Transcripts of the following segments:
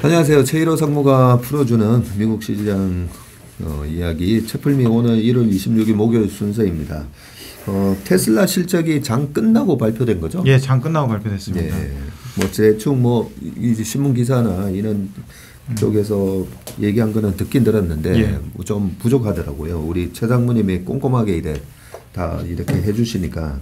안녕하세요. 최일호 상무가 풀어주는 미국 시장 이야기 채플미 오늘 1월 26일 목요일 순서입니다. 테슬라 실적이 장 끝나고 발표된 거죠? 예, 장 끝나고 발표됐습니다. 예, 뭐 대충 뭐 이제 신문 기사나 이런 쪽에서 얘기한 거는 듣긴 들었는데 예. 좀 부족하더라고요. 우리 최 상무님이 꼼꼼하게 다 이렇게 해주시니까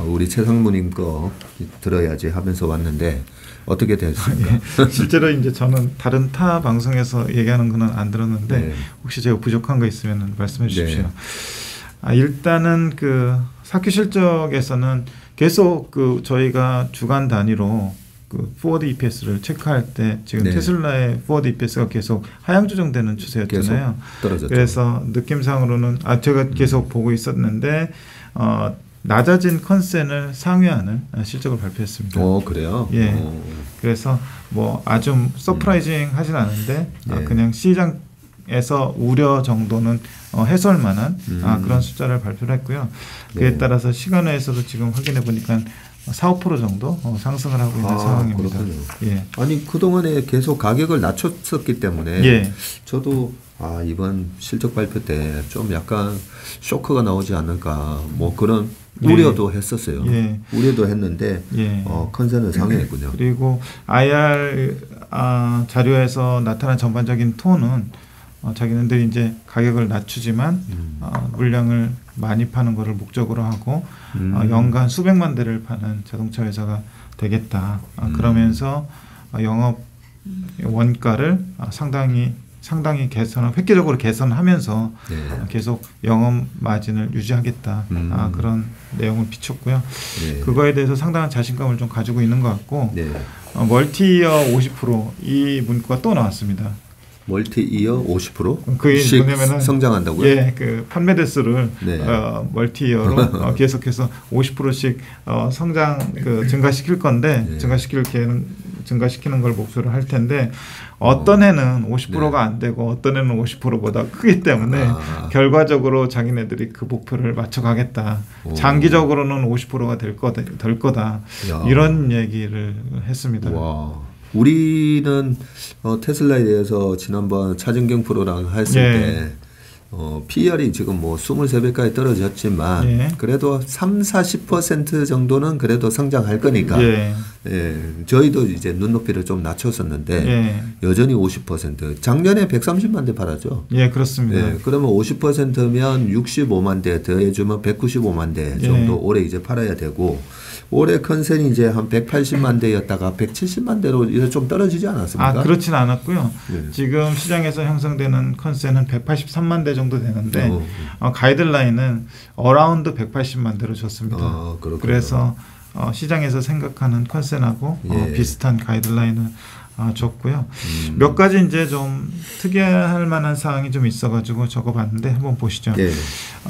우리 최 상무님 거 들어야지 하면서 왔는데 어떻게 됐습니까? 예. 실제로 이제 저는 다른 타 방송에서 얘기하는 거는 안 들었는데 네. 혹시 제가 부족한 거 있으면 말씀해 주십시오. 네. 일단은 그 사큐 실적에서는 계속 그 저희가 주간 단위로 그 포워드 EPS를 체크할 때 지금 네. 테슬라의 포워드 EPS가 계속 하향 조정되는 추세였잖아요. 계속 떨어졌죠. 그래서 느낌상으로는 제가 계속 보고 있었는데 낮아진 컨센을 상회하는 실적을 발표했습니다. 그래요? 예. 그래서 뭐 아주 서프라이징 하진 않은데 예. 그냥 시장에서 우려 정도는 해소할 만한 그런 숫자를 발표를 했고요. 그에 네. 따라서 시간외에서도 지금 확인해 보니까 4~5% 정도 상승을 하고 있는 상황입니다. 그렇군요. 예. 아니 그동안에 계속 가격을 낮췄었기 때문에 예. 저도 이번 실적 발표 때 좀 약간 쇼크가 나오지 않을까 뭐 그런 우려도 했었어요. 예. 우려도 했는데 예. 컨센을 상회했군요. 그리고 IR 자료에서 나타난 전반적인 톤은 자기네들이 이제 가격을 낮추지만 물량을 많이 파는 것을 목적으로 하고 연간 수백만 대를 파는 자동차 회사가 되겠다. 그러면서 영업 원가를 상당히 획기적으로 개선하면서 네. 계속 영업 마진을 유지하겠다. 그런 내용을 비췄고요. 네. 그거에 대해서 상당한 자신감을 좀 가지고 있는 것 같고 네. 멀티이어 50% 이 문구가 또 나왔습니다. 멀티이어 50%? 그게 뭐냐면은 성장한다고요? 예, 그 판매 대수를 네. 멀티이어로 계속해서 50%씩 성장 증가시킬 건데 네. 증가시키는 걸 목표로 할 텐데 어떤 해는 50%가 네. 안 되고 어떤 해는 50%보다 크기 때문에 결과적으로 자기네들이 그 목표를 맞춰가겠다. 장기적으로는 50%가 될 거다. 야. 이런 얘기를 했습니다. 와. 우리는 테슬라에 대해서 지난번 차진경 프로랑 했을 예. 때 PER이 지금 뭐 23배까지 떨어졌지만 예. 그래도 30~40% 정도는 그래도 성장할 거니까 예. 예, 저희도 이제 눈높이를 좀 낮췄었는데 예. 여전히 50% 작년에 130만 대 팔았죠. 예, 그렇습니다. 예, 그러면 50%면 65만 대 더해주면 195만 대 정도 예. 올해 이제 팔아야 되고 올해 컨센이 이제 한 180만 대였다가 170만 대로 이제 좀 떨어지지 않았습니까? 그렇진 않았고요. 네. 지금 시장에서 형성되는 컨센은 183만 대 정도 되는데 가이드라인은 어라운드 180만 대로 줬습니다. 그래서 시장에서 생각하는 컨센하고 예. 비슷한 가이드라인을 줬고요. 몇 가지 이제 좀 특이할 만한 사항이 좀 있어가지고 적어봤는데 한번 보시죠. 예.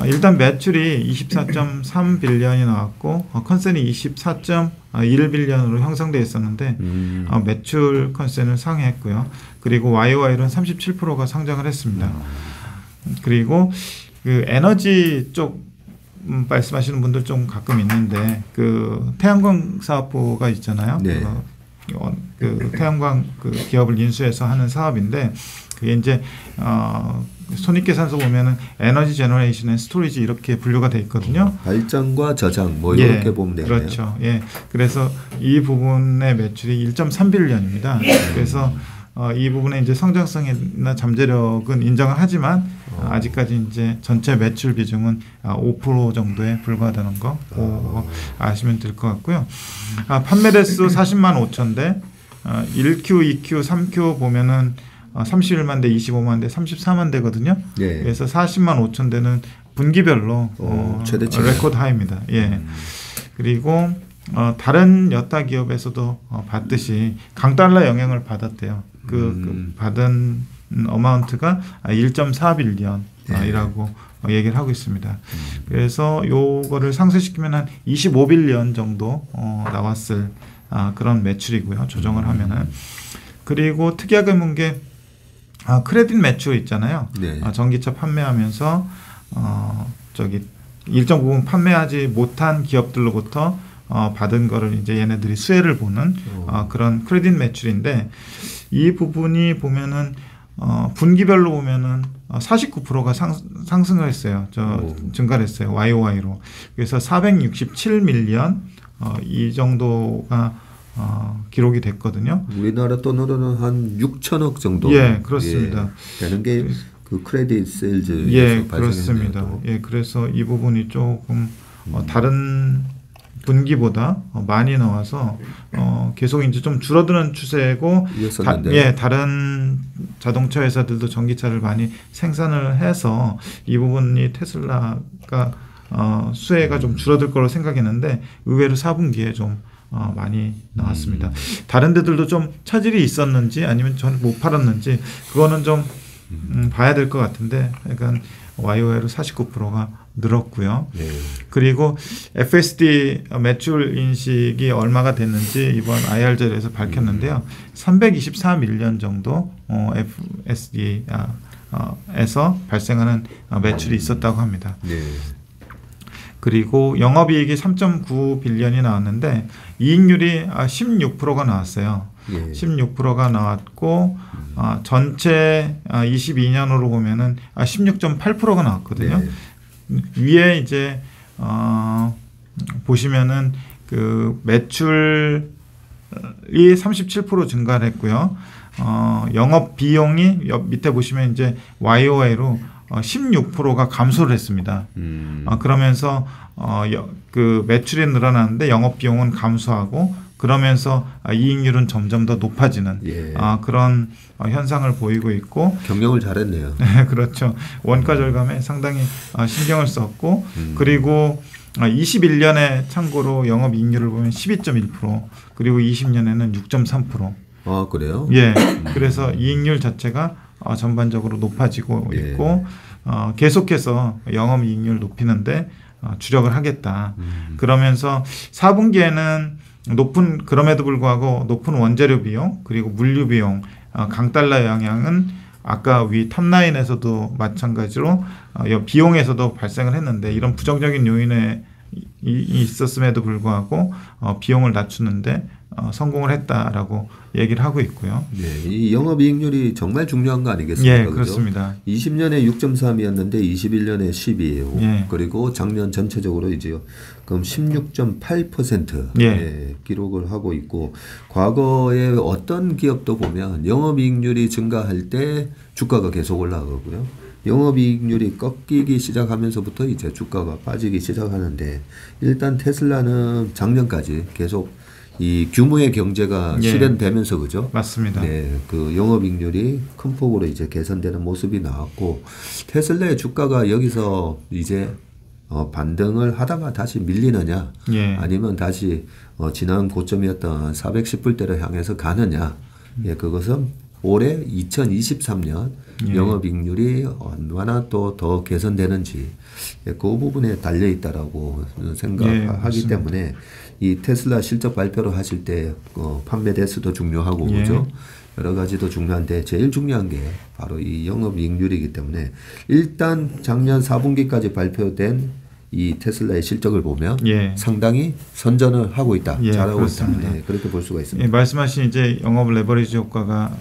일단 매출이 24.3 빌리언이 나왔고 컨센이 24.1 빌리언으로 형성되어 있었는데 매출 컨센을 상회했고요. 그리고 YOY는 37%가 상장을 했습니다. 그리고 그 에너지 쪽 말씀하시는 분들 좀 가끔 있는데 그 태양광 사업부가 있잖아요. 네. 그 태양광 그 기업을 인수해서 하는 사업인데 그게 이제 손익계산서 보면은 에너지 제너레이션 앤 스토리지 이렇게 분류가 돼 있거든요. 발전과 저장 뭐 이렇게 보면 되네요. 그렇죠. 예. 그래서 이 부분의 매출이 1.3 빌리언입니다. 그래서 이 부분에 이제 성장성이나 잠재력은 인정을 하지만 아직까지 이제 전체 매출 비중은 5% 정도에 불과하다는 거 아시면 될 것 같고요. 판매 대수 40만 5천 대, 1Q, 2Q, 3Q 보면은 31만 대, 25만 대, 34만 대거든요. 예. 그래서 40만 5천 대는 분기별로 최대치 레코드 하이입니다. 예. 그리고 다른 여타 기업에서도 봤듯이 강달러 영향을 받았대요. 그 받은 어마운트가 1.4 빌리언이라고 얘기를 하고 있습니다. 그래서 요거를 상쇄시키면 한 25 빌리언 정도 나왔을 그런 매출이고요. 조정을 하면은. 그리고 특이하게 본 게 크레딧 매출 있잖아요. 네. 전기차 판매하면서 일정 부분 판매하지 못한 기업들로부터 받은 거를 이제 얘네들이 수혜를 보는 그런 크레딧 매출인데 이 부분이 보면은 분기별로 보면은 49%가 상승을 했어요. 증가를 했어요. YOY로. 그래서 467밀리언 이 정도가 기록이 됐거든요. 우리나라 돈으로는 한 6천억 정도. 예, 그렇습니다. 되는 게 그 크레딧 세일즈. 예, 그렇습니다. 예, 그래서 이 부분이 조금 다른 분기보다 많이 나와서 계속 이제 좀 줄어드는 추세고, 다른 자동차 회사들도 전기차를 많이 생산을 해서 이 부분이 테슬라가 수혜가 좀 줄어들 거로 생각했는데 의외로 4분기에 좀 많이 나왔습니다. 다른 데들도 좀 차질이 있었는지 아니면 전 못 팔았는지 그거는 좀 봐야 될 것 같은데, 그러니까 YOY로 49%가 늘었고요. 그리고 FSD 매출 인식이 얼마가 됐는지 이번 IR 자료에서 밝혔는데요. 324밀리언 정도 FSD에서 발생하는 매출이 있었다고 합니다. 그리고 영업이익이 3.9빌리언이 나왔는데 이익률이 16%가 나왔어요. 16%가 나왔고 전체 22년으로 보면은 16.8%가 나왔거든요. 위에 이제 보시면은 그 매출이 37% 증가를 했고요. 영업 비용이 밑에 보시면 이제 YOY로 16%가 감소를 했습니다. 그러면서 그 매출이 늘어나는데 영업 비용은 감소하고, 그러면서 이익률은 점점 더 높아지는 그런 현상을 보이고 있고. 경영을 잘했네요. 네, 그렇죠. 원가 절감에 상당히 신경을 썼고, 그리고 21년에 참고로 영업 이익률을 보면 12.1%, 그리고 20년에는 6.3%. 아, 그래요? 예. 그래서 이익률 자체가 전반적으로 높아지고 있고, 계속해서 영업 이익률 높이는데 주력을 하겠다. 그러면서 4분기에는 그럼에도 불구하고 높은 원재료 비용, 그리고 물류 비용, 강달러 영향은 아까 위 탑라인에서도 마찬가지로 비용에서도 발생을 했는데, 이런 부정적인 요인에 있었음에도 불구하고 비용을 낮추는데 성공을 했다라고 얘기를 하고 있고요. 이 영업이익률이 정말 중요한 거 아니겠습니까? 예, 그렇습니다. 20년에 6.3이었는데 21년에 10이에요. 그리고 작년 전체적으로 이제 그럼 16.8% 기록을 하고 있고, 과거에 어떤 기업도 보면 영업이익률이 증가할 때 주가가 계속 올라가고요. 영업이익률이 꺾이기 시작하면서부터 이제 주가가 빠지기 시작하는데, 일단 테슬라는 작년까지 계속 이 규모의 경제가 실현되면서, 그죠? 맞습니다. 그 영업이익률이 큰 폭으로 이제 개선되는 모습이 나왔고, 테슬라의 주가가 여기서 이제 반등을 하다가 다시 밀리느냐, 아니면 다시 지난 고점이었던 410불대를 향해서 가느냐, 그것은 올해 2023년 영업이익률이 얼마나 또 더 개선되는지 그 부분에 달려 있다라고 생각하기 때문에, 이 테슬라 실적 발표를 하실 때 판매 대수도 중요하고, 그죠? 여러 가지도 중요한데 제일 중요한 게 바로 이 영업이익률이기 때문에, 일단 작년 4분기까지 발표된 이 테슬라의 실적을 보면 상당히 선전을 하고 있다, 잘하고 있다, 그렇게 볼 수가 있습니다. 말씀하신 이제 영업 레버리지 효과가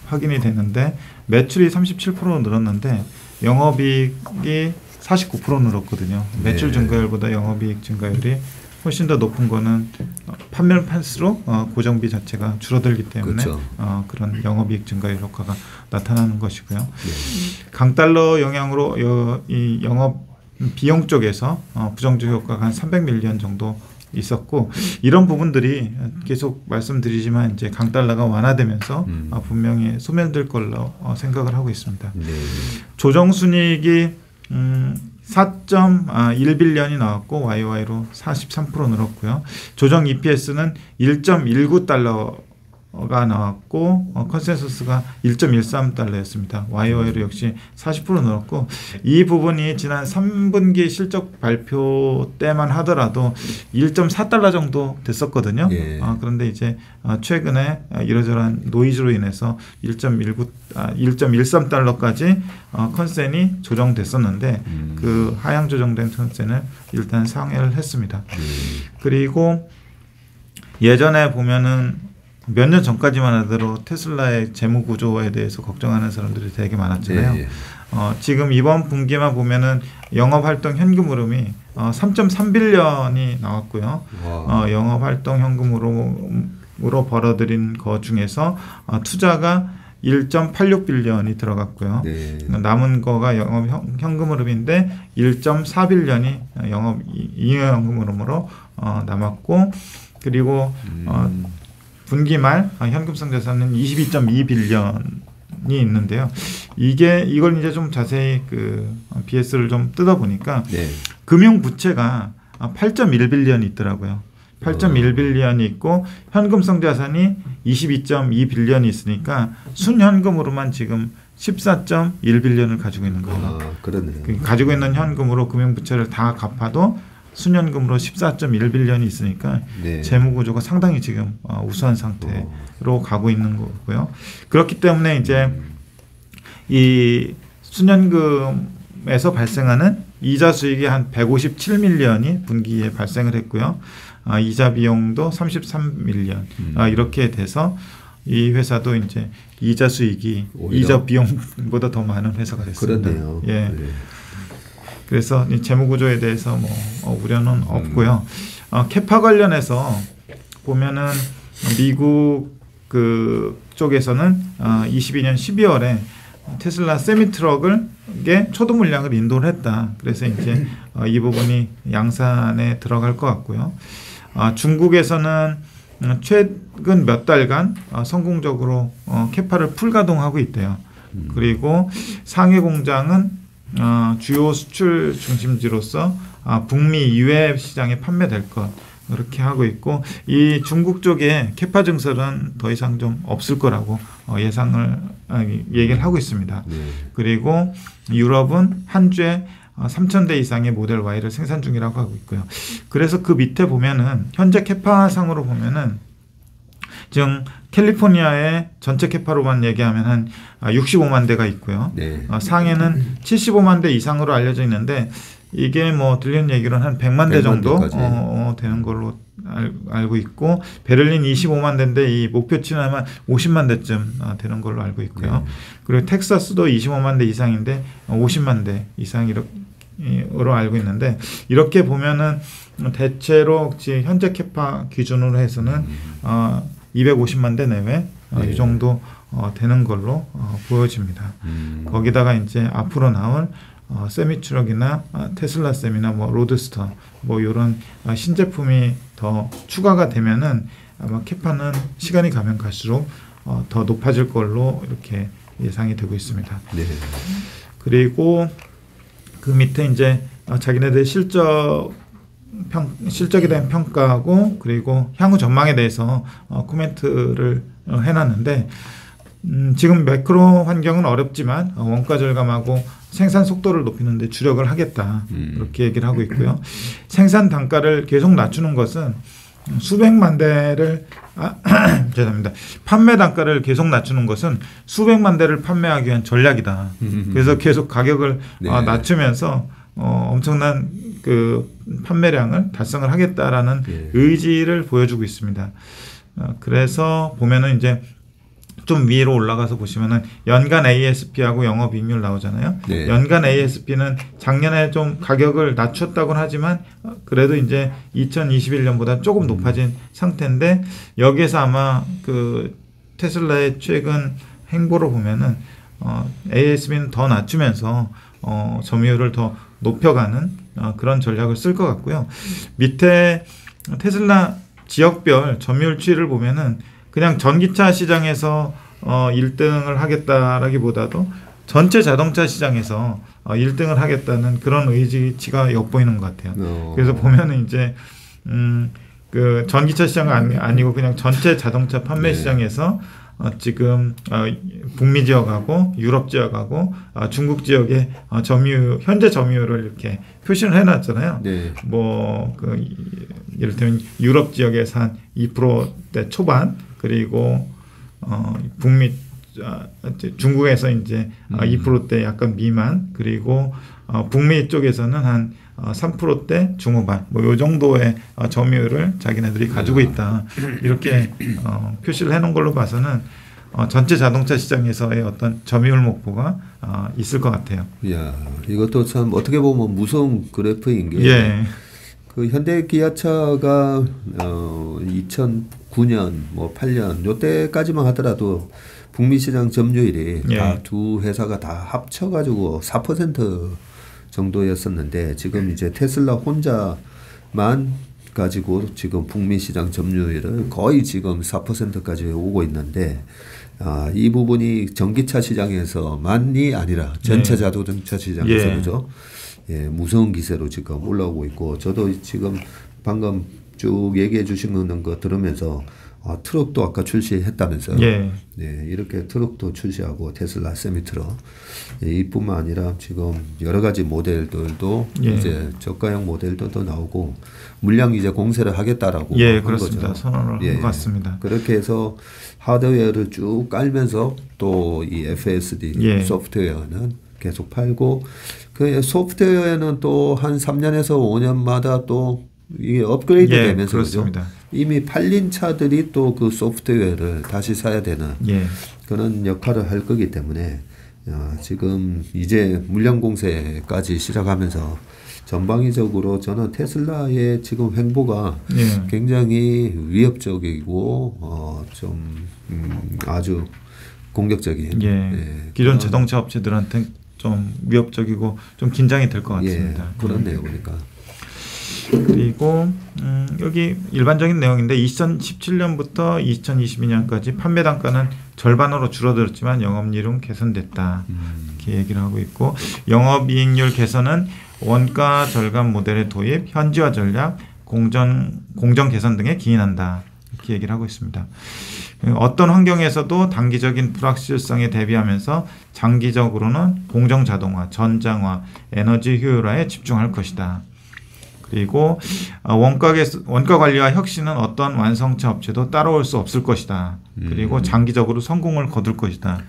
확인이 됐는데, 매출이 37% 늘었는데 영업이익이 49% 늘었거든요. 매출 증가율보다 영업이익 증가율이 훨씬 더 높은 거는 판매를 팔수록 고정비 자체가 줄어들기 때문에 그런 영업이익 증가율 효과가 나타나는 것이고요. 강달러 영향으로 이 영업 비용 쪽에서 부정적 효과가 한 300밀리언 정도 있었고, 이런 부분들이 계속 말씀드리지만 이제 강달러가 완화되면서 분명히 소멸될 걸로 생각을 하고 있습니다. 조정순이익이 4.1빌리언이 나왔고 YOY로 43% 늘었고요. 조정 EPS는 1.19달러가 나왔고 컨센서스가 1.13달러였습니다. YOY로 역시 40% 늘었고, 이 부분이 지난 3분기 실적 발표 때만 하더라도 1.4달러 정도 됐었거든요. 그런데 이제 최근에 이러저러한 노이즈로 인해서 1.13달러까지 컨센이 조정됐었는데 그 하향 조정된 컨센을 일단 상회를 했습니다. 그리고 예전에 보면은 몇 년 전까지만 하더라도 테슬라의 재무 구조에 대해서 걱정하는 사람들이 되게 많았잖아요. 예, 예. 지금 이번 분기만 보면은 영업활동 현금 흐름이 3.3빌리언이 나왔고요. 영업활동 현금으로 벌어들인 거 중에서 투자가 1.86빌리언이 들어갔고요. 네. 남은 거가 영업 현금 흐름인데 1.4빌리언이 영업 잉여현금 흐름으로 남았고, 그리고 분기 말 현금성 자산은 22.2빌리언이 있는데요. 이걸 이제 좀 자세히 BS를 좀 뜯어 보니까 네. 금융 부채가 8.1빌리언이 있더라고요. 8.1빌리언이 있고 현금성 자산이 22.2빌리언이 있으니까 순현금으로만 지금 14.1빌리언을 가지고 있는 거예요. 그러네요. 가지고 있는 현금으로 금융 부채를 다 갚아도 순현금으로 14.1빌리언이 있으니까 네. 재무 구조가 상당히 지금 우수한 상태로 가고 있는 거고요. 그렇기 때문에 이제 이 순현금에서 발생하는 이자 수익이 한 157밀리언이 분기에 발생을 했고요. 이자 비용도 33밀리언 이렇게 돼서 이 회사도 이제 이자 수익이 이자 비용보다 더 많은 회사가 됐습니다. 그렇네요. 예. 네. 그래서 이 재무 구조에 대해서 우려는 없고요. 캐파 관련해서 보면은 미국 쪽에서는 22년 12월에 테슬라 세미트럭에 초도 물량을 인도를 했다. 그래서 이제 이 부분이 양산에 들어갈 것 같고요. 중국에서는 최근 몇 달간 성공적으로 캐파를 풀가동하고 있대요. 그리고 상해 공장은 주요 수출 중심지로서 북미 이외 시장에 판매될 것 그렇게 하고 있고, 이 중국 쪽에 캐파 증설은 더 이상 좀 없을 거라고 얘기를 하고 있습니다. 네. 그리고 유럽은 한 주에 3,000대 이상의 모델 Y를 생산 중이라고 하고 있고요. 그래서 그 밑에 보면은 현재 캐파상으로 보면은 지금 캘리포니아의 전체 캐파로만 얘기하면 한 65만 대가 있고요. 네. 상해는 75만 대 이상으로 알려져 있는데 이게 들리는 얘기로는 한 100만 대 정도 되는 걸로 알고 있고, 베를린 25만 대인데 이 목표치는 아마 50만 대쯤 되는 걸로 알고 있고요. 네. 그리고 텍사스도 25만 대 이상인데 50만 대 이상으로 알고 있는데, 이렇게 보면은 대체로 현재 캐파 기준으로 해서는 250만 대 내외 네. 이 정도 되는 걸로 보여집니다. 거기다가 이제 앞으로 나올 세미 트럭이나 테슬라 셈이나 로드스터 이런 신제품이 더 추가가 되면은 아마 캐파는 시간이 가면 갈수록 더 높아질 걸로 이렇게 예상이 되고 있습니다. 네. 그리고 그 밑에 이제 자기네들 실적에 대한 평가하고 그리고 향후 전망에 대해서 코멘트를 해놨는데, 지금 매크로 환경은 어렵지만 원가 절감하고 생산 속도를 높이는 데 주력을 하겠다 이렇게 얘기를 하고 있고요. 생산 단가를 계속 낮추는 것은 수백만 대를 죄송합니다. 판매 단가를 계속 낮추는 것은 수백만 대를 판매하기 위한 전략이다. 그래서 계속 가격을 네. 낮추면서 엄청난 판매량을 달성을 하겠다라는 네. 의지를 보여주고 있습니다. 그래서 보면은 이제 좀 위로 올라가서 보시면은 연간 ASP하고 영업이익률 나오잖아요. 네. 연간 ASP는 작년에 좀 가격을 낮췄다고는 하지만 그래도 이제 2021년보다 조금 높아진 상태인데, 여기에서 아마 테슬라의 최근 행보를 보면은 ASP는 더 낮추면서 점유율을 더 높여가는 그런 전략을 쓸 것 같고요. 밑에 테슬라 지역별 점유율 추이를 보면은 그냥 전기차 시장에서 1등을 하겠다라기보다도 전체 자동차 시장에서 1등을 하겠다는 그런 의지가 엿보이는 것 같아요. 그래서 보면은 이제 전기차 시장은 아니고 그냥 전체 자동차 판매 네. 시장에서 지금 북미 지역하고 유럽 지역하고 중국 지역의 현재 점유율을 이렇게 표시를 해놨잖아요. 네. 이를테면 유럽 지역에서 한 2%대 초반, 그리고 북미 중국에서 이제 2%대 약간 미만, 그리고 북미 쪽에서는 한 3%대 중후반 뭐 요 정도의 점유율을 자기네들이 가지고 있다. 이렇게 표시를 해놓은 걸로 봐서는 전체 자동차 시장에서의 어떤 점유율 목표가 있을 것 같아요. 이야, 이것도 참 어떻게 보면 무서운 그래프인 게 예. 그 현대 기아차가 2009년 뭐 8년 요때까지만 하더라도 북미 시장 점유율이 예. 다 두 회사가 다 합쳐가지고 4% 정도였었는데 지금 이제 테슬라 혼자만 가지고 지금 북미 시장 점유율을 거의 지금 4%까지 오고 있는데 이 부분이 전기차 시장에서만이 아니라 전체 자동차 시장에서 그죠? 예, 무서운 기세로 지금 올라오고 있고 저도 지금 방금 쭉 얘기해 주시는 거 들으면서 트럭도 아까 출시했다면서요. 예. 네, 이렇게 트럭도 출시하고 테슬라 세미트럭 이뿐만 아니라 지금 여러 가지 모델들도 이제 저가형 모델도 나오고 물량 이제 공세를 하겠다라고 한 그렇습니다. 거죠. 선언을 한 것 같습니다. 그렇게 해서 하드웨어를 쭉 깔면서 또 이 FSD 소프트웨어는 계속 팔고 그 소프트웨어에는 또 한 3년에서 5년마다 또 이게 업그레이드 되면서 그렇습니다. 그죠? 이미 팔린 차들이 또 그 소프트웨어를 다시 사야 되는 그런 역할을 할 거기 때문에 지금 이제 물량 공세까지 시작하면서 전방위적으로 저는 테슬라의 지금 행보가 굉장히 위협적이고 좀 아주 공격적인 기존 자동차 업체들한테 좀 위협적이고 좀 긴장이 될 것 같습니다. 그렇네요, 보니까. 그리고 여기 일반적인 내용인데 2017년부터 2022년까지 판매 단가는 절반으로 줄어들었지만 영업이익은 개선됐다. 이렇게 얘기를 하고 있고 영업이익률 개선은 원가 절감 모델의 도입, 현지화 전략, 공정 개선 등에 기인한다. 이렇게 얘기를 하고 있습니다. 어떤 환경에서도 단기적인 불확실성에 대비하면서 장기적으로는 공정 자동화, 전장화, 에너지 효율화에 집중할 것이다. 그리고 원가 관리와 혁신은 어떤 완성차 업체도 따라올 수 없을 것이다. 그리고 장기적으로 성공을 거둘 것이다.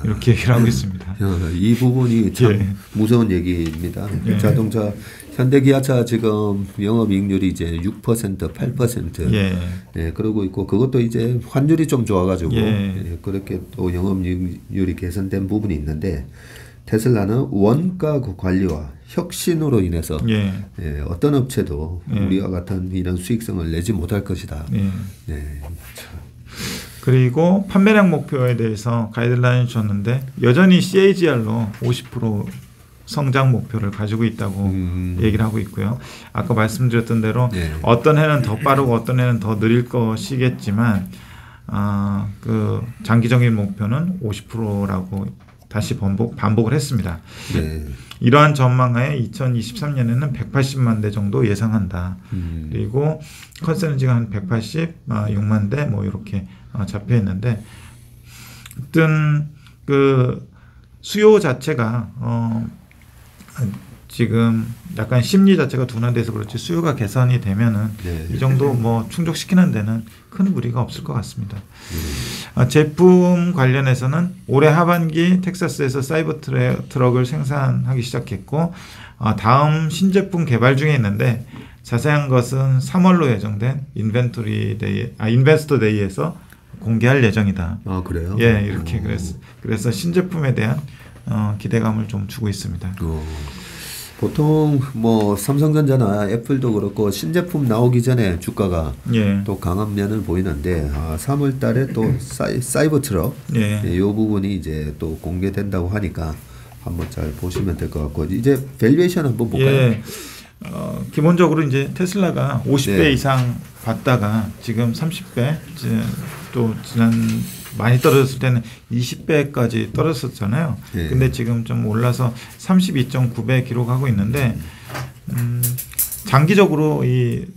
이렇게 얘기를 하고 있습니다. 이 부분이 참 무서운 얘기입니다. 자동차 현대기아차 지금 영업이익률이 이제 6%, 8% 그러고 있고 그것도 이제 환율이 좀 좋아가지고 그렇게 또 영업이익률이 개선된 부분이 있는데 테슬라는 원가 관리와 혁신으로 인해서 어떤 업체도 우리와 같은 이런 수익성을 내지 못할 것이다. 그리고 판매량 목표에 대해서 가이드라인을 줬는데 여전히 CAGR로 50% 성장 목표를 가지고 있다고 얘기를 하고 있고요. 아까 말씀드렸던 대로 어떤 해는 더 빠르고 어떤 해는 더 느릴 것이겠지만 그 장기적인 목표는 50%라고 다시 반복을 했습니다. 이러한 전망하에 2023년에는 180만 대 정도 예상한다. 그리고 컨센지가 한 186만 대 뭐 이렇게 잡혀 있는데, 어떤 그 수요 자체가 지금 약간 심리 자체가 둔화돼서 그렇지 수요가 개선이 되면은 이 정도 뭐 충족시키는 데는 큰 무리가 없을 것 같습니다. 제품 관련해서는 올해 하반기 텍사스에서 사이버 트럭을 생산하기 시작했고 다음 신제품 개발 중에 있는데 자세한 것은 3월로 예정된 인베스터 데이에서 공개할 예정이다. 그래요? 이렇게 그래서 신제품에 대한 기대감을 좀 주고 있습니다. 보통 뭐 삼성전자나 애플도 그렇고 신제품 나오기 전에 주가가 또 강한 면을 보이는데 3월 달에 또 사이버 트럭 이 부분이 이제 또 공개된다고 하니까 한번 잘 보시면 될 것 같고 이제 밸류에이션 한번 볼까요? 기본적으로 이제 테슬라가 50배 이상 받다가 지금 30배 또 지난 많이 떨어졌을 때는 20배까지 떨어졌잖아요. 근데 지금 좀 올라서 32.9배 기록하고 있는데 장기적으로 이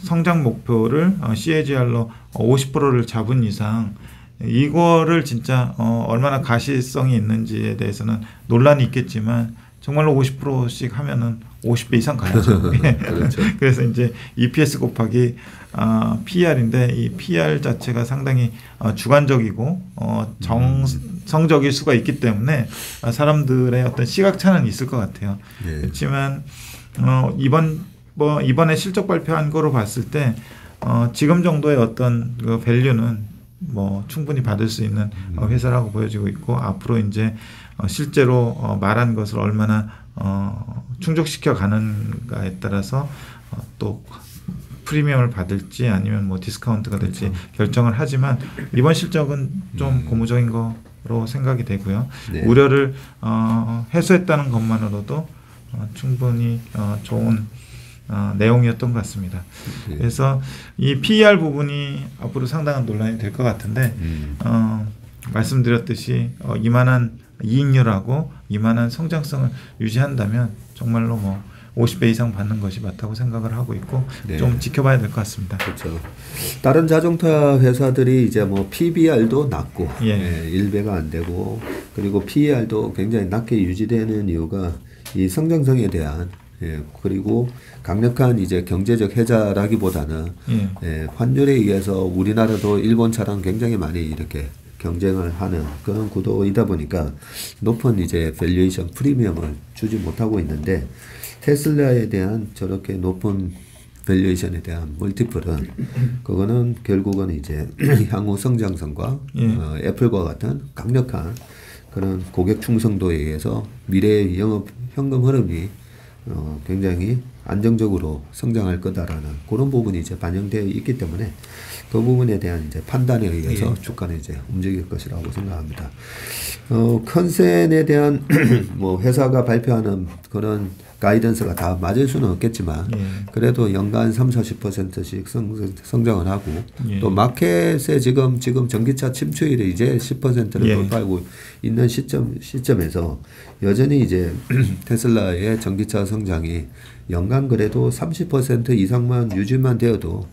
성장 목표를 CAGR로 50%를 잡은 이상 이거를 진짜 얼마나 가시성이 있는지에 대해서는 논란이 있겠지만 정말로 50%씩 하면은 50배 이상 가야죠. 그렇죠. 그래서 이제 EPS 곱하기 PR인데 이 PR 자체가 상당히 주관적이고 정성적일 수가 있기 때문에 사람들의 어떤 시각차는 있을 것 같아요. 그렇지만 이번에 실적 발표한 거로 봤을 때 지금 정도의 어떤 그 밸류는 뭐 충분히 받을 수 있는 회사라고 보여지고 있고, 앞으로 이제 실제로 말한 것을 얼마나 충족시켜 가는가에 따라서 또 프리미엄을 받을지 아니면 뭐 디스카운트가 될지 그렇죠. 결정을 하지만 이번 실적은 좀 고무적인 거로 생각이 되고요. 네. 우려를 해소했다는 것만으로도 충분히 좋은 내용이었던 것 같습니다. 네. 그래서 이 PER 부분이 앞으로 상당한 논란이 될 것 같은데 말씀드렸듯이 이만한 이익률하고 이만한 성장성을 유지한다면 정말로 뭐 50배 이상 받는 것이 맞다고 생각을 하고 있고 네. 좀 지켜봐야 될 것 같습니다. 그렇죠. 다른 자동차 회사들이 이제 뭐 PBR도 낮고 예. 1배가 안 되고 그리고 PER도 굉장히 낮게 유지되는 이유가 이 성장성에 대한 그리고 강력한 이제 경제적 해자라기보다는 환율에 의해서 우리나라도 일본차랑 굉장히 많이 이렇게 경쟁을 하는 그런 구도이다 보니까 높은 이제 밸류에이션 프리미엄을 주지 못하고 있는데 테슬라에 대한 저렇게 높은 밸류에이션에 대한 멀티플은 그거는 결국은 이제 향후 성장성과 애플과 같은 강력한 그런 고객 충성도에 의해서 미래의 영업 현금 흐름이 굉장히 안정적으로 성장할 거다라는 그런 부분이 이제 반영되어 있기 때문에 그 부분에 대한 이제 판단에 의해서 주가는 이제 움직일 것이라고 생각합니다. 컨센에 대한 뭐 회사가 발표하는 그런 가이던스가 다 맞을 수는 없겠지만 그래도 연간 30-40%씩 성장을 하고 또 마켓에 지금 전기차 침투율이 이제 10%를 돌파하고 있는 시점에서 여전히 이제 테슬라의 전기차 성장이 연간 그래도 30% 이상만 유지만 되어도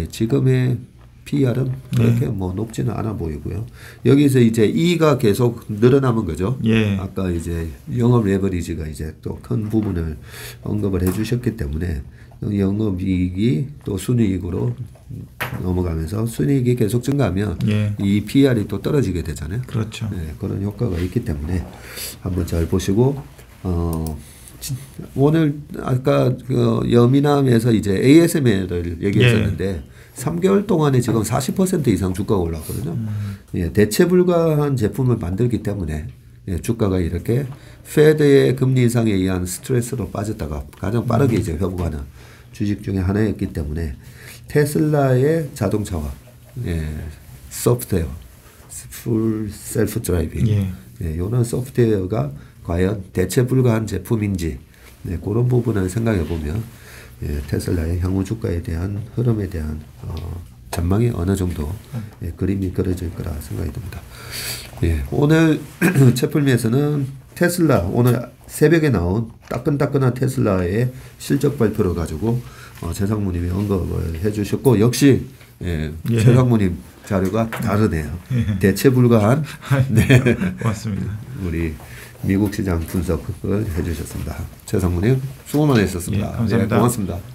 지금의 PER은 그렇게 뭐 높지는 않아 보이고요. 여기서 이제 E가 계속 늘어나는 거죠. 아까 이제 영업 레버리지가 이제 또 큰 부분을 언급을 해주셨기 때문에 영업이익이 또 순이익으로 넘어가면서 순이익이 계속 증가하면 이 PER이 또 떨어지게 되잖아요. 그렇죠. 그런 효과가 있기 때문에 한번 잘 보시고 오늘 아까 그 여미남에서 이제 ASML을 얘기했었는데 3개월 동안에 지금 40% 이상 주가가 올랐거든요. 대체 불가한 제품을 만들기 때문에 주가가 이렇게 페드의 금리 인상에 의한 스트레스로 빠졌다가 가장 빠르게 이제 회복하는 주식 중에 하나였기 때문에 테슬라의 자동차와 소프트웨어, 풀 셀프 드라이빙 이런 소프트웨어가 과연 대체 불가한 제품인지 그런 부분을 생각해 보면 테슬라의 향후 주가에 대한 흐름에 대한 전망이 어느 정도 그림이 그려질 거라 생각이 듭니다. 오늘 채플미에서는 테슬라 오늘 새벽에 나온 따끈따끈한 테슬라의 실적 발표를 가지고 최상무님이 언급을 해주셨고 역시 최상무님 자료가 다르네요. 대체 불가한 맞습니다. 우리 미국 시장 분석을 해주셨습니다. 최상무님 수고 많으셨습니다. 감사합니다. 고맙습니다.